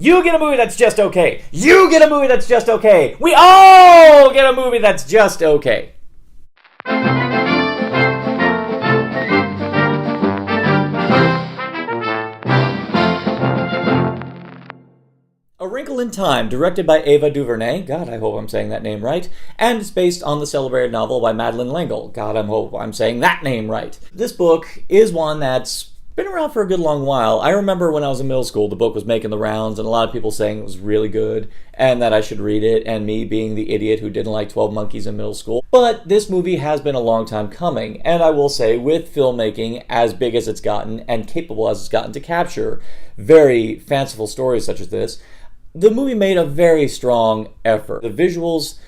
You get a movie that's just okay. You get a movie that's just okay. We all get a movie that's just okay. A Wrinkle in Time, directed by Ava DuVernay, God, I hope I'm saying that name right, and it's based on the celebrated novel by Madeleine L'Engle, God, I hope I'm saying that name right. This book is one that's been around for a good long while. I remember when I was in middle school, the book was making the rounds, and a lot of people saying it was really good, and that I should read it, and me being the idiot who didn't like 12 Monkeys in middle school. But this movie has been a long time coming, and I will say, with filmmaking as big as it's gotten, and capable as it's gotten to capture very fanciful stories such as this, the movie made a very strong effort. The visuals,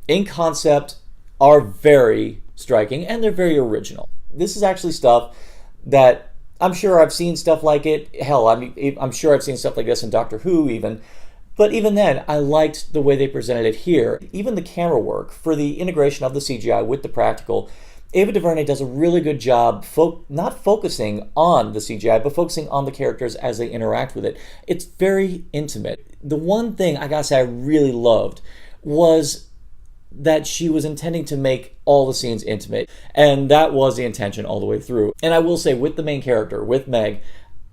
in concept, are very striking, and they're very original. This is actually stuff that I'm sure I've seen stuff like it. Hell, I'm sure I've seen stuff like this in Doctor Who even. But even then, I liked the way they presented it here. Even the camera work for the integration of the CGI with the practical, Ava DuVernay does a really good job not focusing on the CGI, but focusing on the characters as they interact with it. It's very intimate. The one thing I gotta say I really loved was that she was intending to make all the scenes intimate, and that was the intention all the way through. And I will say, with the main character, with Meg,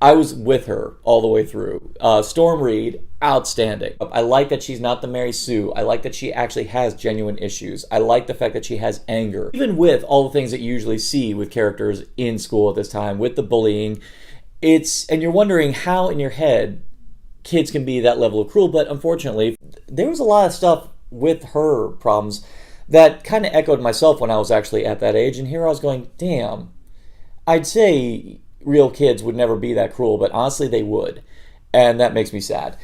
I was with her all the way through. Storm Reid, outstanding. I like that she's not the Mary Sue. I like that she actually has genuine issues. I like the fact that she has anger. Even with all the things that you usually see with characters in school at this time, with the bullying, and you're wondering how in your head kids can be that level of cruel, but unfortunately, there was a lot of stuff with her problems that kind of echoed myself when I was actually at that age, and here I was going, damn, I'd say real kids would never be that cruel, but honestly they would, and that makes me sad.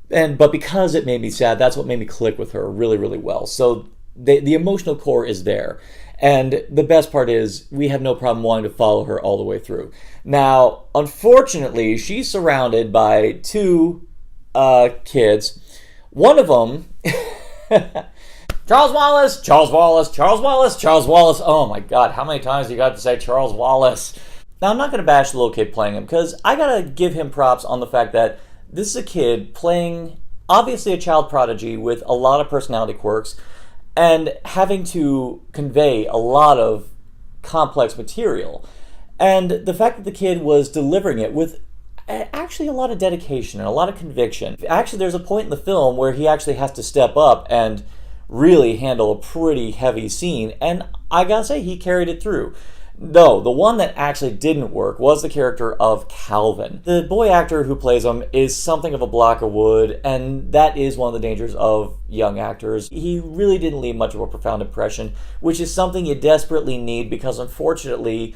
But because it made me sad, that's what made me click with her really, really well. So the emotional core is there, and the best part is we have no problem wanting to follow her all the way through. Now, unfortunately, she's surrounded by two kids. One of them Charles Wallace, Charles Wallace, Charles Wallace, Charles Wallace. Oh my God, how many times you got to say Charles Wallace? Now, I'm not going to bash the little kid playing him, because I got to give him props on the fact that this is a kid playing, obviously a child prodigy with a lot of personality quirks, and having to convey a lot of complex material. And the fact that the kid was delivering it with actually a lot of dedication and a lot of conviction. Actually, there's a point in the film where he actually has to step up and really handle a pretty heavy scene, and I gotta say, he carried it through. Though, the one that actually didn't work was the character of Calvin. The boy actor who plays him is something of a block of wood, and that is one of the dangers of young actors. He really didn't leave much of a profound impression, which is something you desperately need, because unfortunately,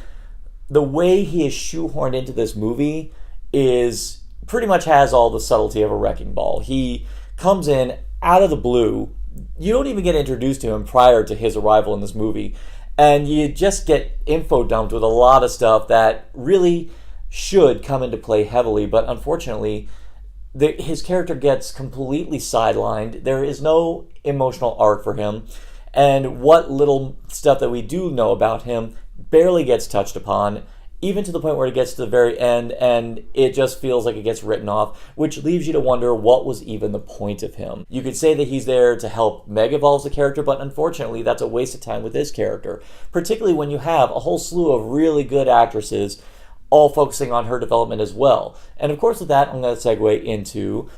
the way he is shoehorned into this movie is pretty much has all the subtlety of a wrecking ball. He comes in out of the blue. You don't even get introduced to him prior to his arrival in this movie, and you just get info dumped with a lot of stuff that really should come into play heavily, but unfortunately, his character gets completely sidelined. There is no emotional arc for him, and what little stuff that we do know about him barely gets touched upon, even to the point where it gets to the very end, and it just feels like it gets written off, which leaves you to wonder what was even the point of him. You could say that he's there to help Meg evolve the character, but unfortunately that's a waste of time with this character, particularly when you have a whole slew of really good actresses all focusing on her development as well. And of course with that, I'm going to segue into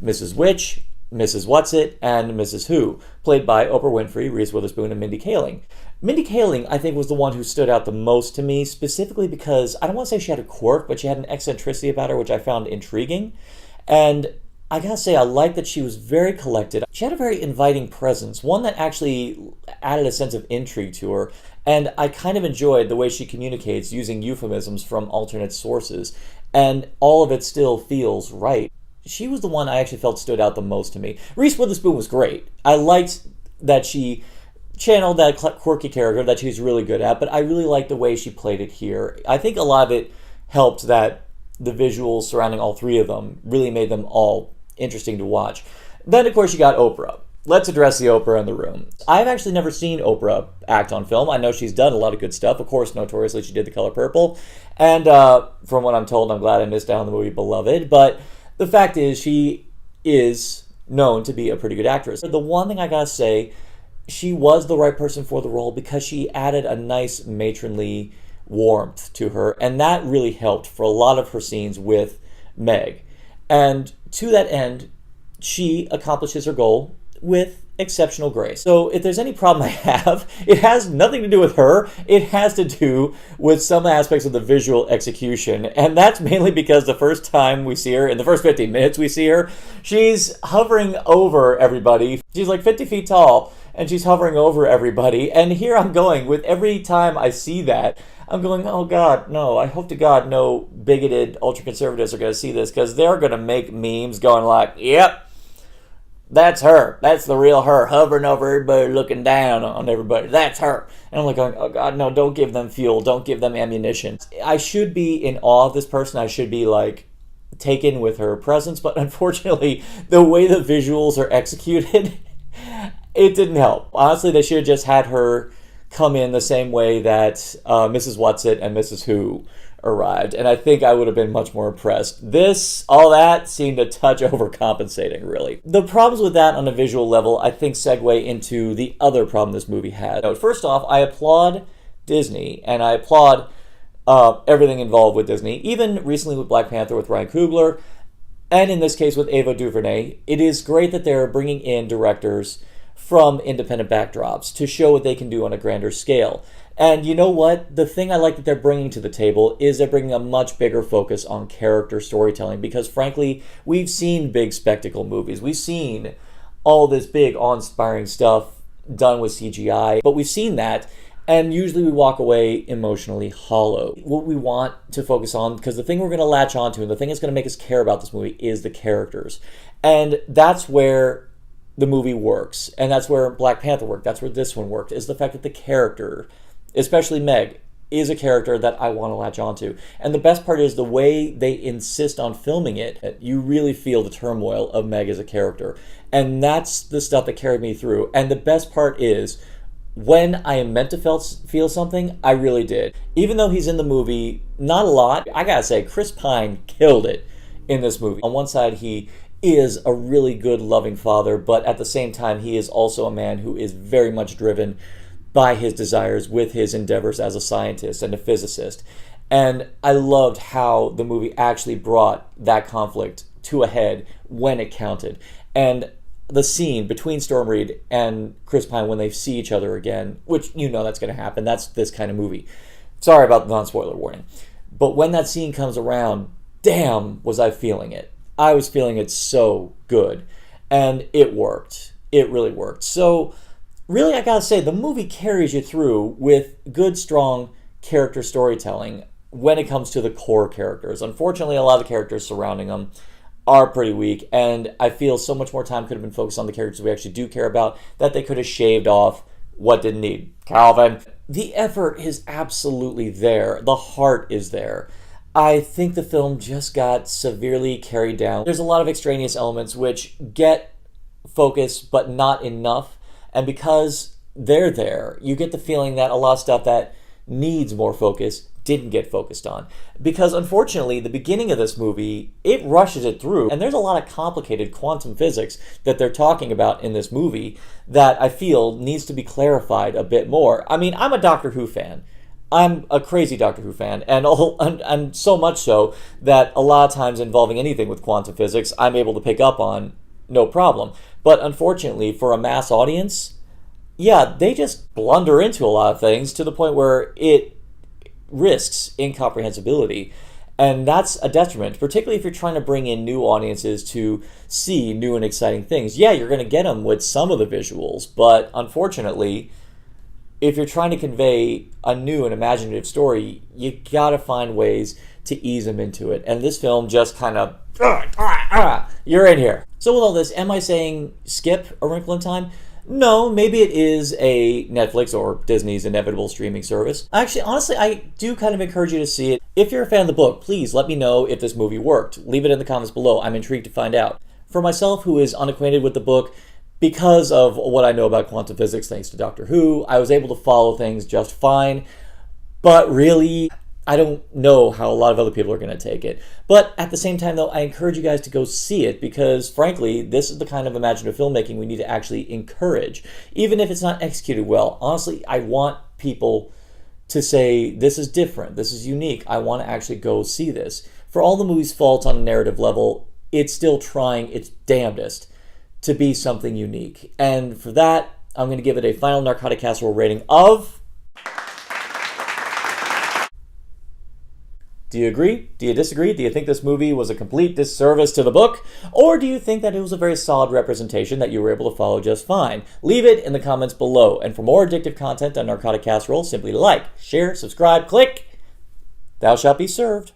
Mrs. Witch, Mrs. Whatsit, and Mrs. Who, played by Oprah Winfrey, Reese Witherspoon, and Mindy Kaling. Mindy Kaling, I think, was the one who stood out the most to me, specifically because, I don't want to say she had a quirk, but she had an eccentricity about her, which I found intriguing. And I gotta say, I like that she was very collected. She had a very inviting presence, one that actually added a sense of intrigue to her. And I kind of enjoyed the way she communicates using euphemisms from alternate sources. And all of it still feels right. She was the one I actually felt stood out the most to me. Reese Witherspoon was great. I liked that she channeled that quirky character that she's really good at, but I really liked the way she played it here. I think a lot of it helped that the visuals surrounding all three of them really made them all interesting to watch. Then, of course, you got Oprah. Let's address the Oprah in the room. I've actually never seen Oprah act on film. I know she's done a lot of good stuff. Of course, notoriously, she did The Color Purple. And from what I'm told, I'm glad I missed out on the movie Beloved. But the fact is she is known to be a pretty good actress. The one thing I gotta say, she was the right person for the role because she added a nice matronly warmth to her, and that really helped for a lot of her scenes with Meg. And to that end, she accomplishes her goal with exceptional grace. So if there's any problem I have, it has nothing to do with her. It has to do with some aspects of the visual execution. And that's mainly because the first time we see her, in the first 15 minutes we see her, she's hovering over everybody. She's like 50 feet tall, and she's hovering over everybody. And here I'm going, with every time I see that, I'm going, oh God, no, I hope to God no bigoted ultra-conservatives are going to see this, because they're going to make memes going like, yep, that's her. That's the real her, hovering over everybody, looking down on everybody. That's her. And I'm like, oh God, no, don't give them fuel. Don't give them ammunition. I should be in awe of this person. I should be like taken with her presence. But unfortunately, the way the visuals are executed, it didn't help. Honestly, they should have just had her come in the same way that Mrs. Whatsit and Mrs. Who arrived, and I think I would have been much more impressed. All that seemed a touch overcompensating, really. The problems with that on a visual level, I think, segue into the other problem this movie had. First off, I applaud Disney, and I applaud everything involved with Disney, even recently with Black Panther with Ryan Coogler, and in this case with Ava DuVernay. It is great that they're bringing in directors from independent backdrops to show what they can do on a grander scale. And you know what? The thing I like that they're bringing to the table is they're bringing a much bigger focus on character storytelling, because frankly, we've seen big spectacle movies. We've seen all this big awe-inspiring stuff done with CGI, but we've seen that, and usually we walk away emotionally hollow. What we want to focus on, because the thing we're going to latch onto and the thing that's going to make us care about this movie is the characters. And that's where the movie works, and that's where Black Panther worked, that's where this one worked, is the fact that the character, especially Meg, is a character that I want to latch onto. And the best part is the way they insist on filming it. You really feel the turmoil of Meg as a character. And that's the stuff that carried me through. And the best part is, when I am meant to feel something, I really did. Even though he's in the movie, not a lot, I gotta say, Chris Pine killed it in this movie. On one side, he is a really good, loving father, but at the same time, he is also a man who is very much driven by his desires with his endeavors as a scientist and a physicist. And I loved how the movie actually brought that conflict to a head when it counted. And the scene between Storm Reed and Chris Pine when they see each other again, which you know that's going to happen, that's this kind of movie. Sorry about the non-spoiler warning. But when that scene comes around, damn, was I feeling it. I was feeling it so good. And it worked. It really worked. So really, I gotta say, the movie carries you through with good, strong character storytelling when it comes to the core characters. Unfortunately, a lot of the characters surrounding them are pretty weak, and I feel so much more time could have been focused on the characters we actually do care about that they could have shaved off what didn't need. Calvin. The effort is absolutely there. The heart is there. I think the film just got severely carried down. There's a lot of extraneous elements which get focus, but not enough. And because they're there, you get the feeling that a lot of stuff that needs more focus didn't get focused on. Because unfortunately, the beginning of this movie, it rushes it through. And there's a lot of complicated quantum physics that they're talking about in this movie that I feel needs to be clarified a bit more. I mean, I'm a Doctor Who fan. I'm a crazy Doctor Who fan, and so much so that a lot of times involving anything with quantum physics, I'm able to pick up on no problem. But unfortunately, for a mass audience, yeah, they just blunder into a lot of things to the point where it risks incomprehensibility. And that's a detriment, particularly if you're trying to bring in new audiences to see new and exciting things. Yeah, you're going to get them with some of the visuals, but unfortunately, if you're trying to convey a new and imaginative story, you gotta find ways to ease them into it. And this film just kind of, you're in here. So with all this, am I saying skip A Wrinkle in Time? No, maybe it is a Netflix or Disney's inevitable streaming service. Actually, honestly, I do kind of encourage you to see it. If you're a fan of the book, please let me know if this movie worked. Leave it in the comments below. I'm intrigued to find out. For myself, who is unacquainted with the book, because of what I know about quantum physics, thanks to Doctor Who, I was able to follow things just fine. But really, I don't know how a lot of other people are going to take it. But at the same time, though, I encourage you guys to go see it because, frankly, this is the kind of imaginative filmmaking we need to actually encourage. Even if it's not executed well, honestly, I want people to say, this is different, this is unique, I want to actually go see this. For all the movie's faults on a narrative level, it's still trying its damnedest to be something unique. And for that, I'm going to give it a final Narcotic Casserole rating of... Do you agree? Do you disagree? Do you think this movie was a complete disservice to the book? Or do you think that it was a very solid representation that you were able to follow just fine? Leave it in the comments below. And for more addictive content on Narcotic Casserole, simply like, share, subscribe, click. Thou shalt be served.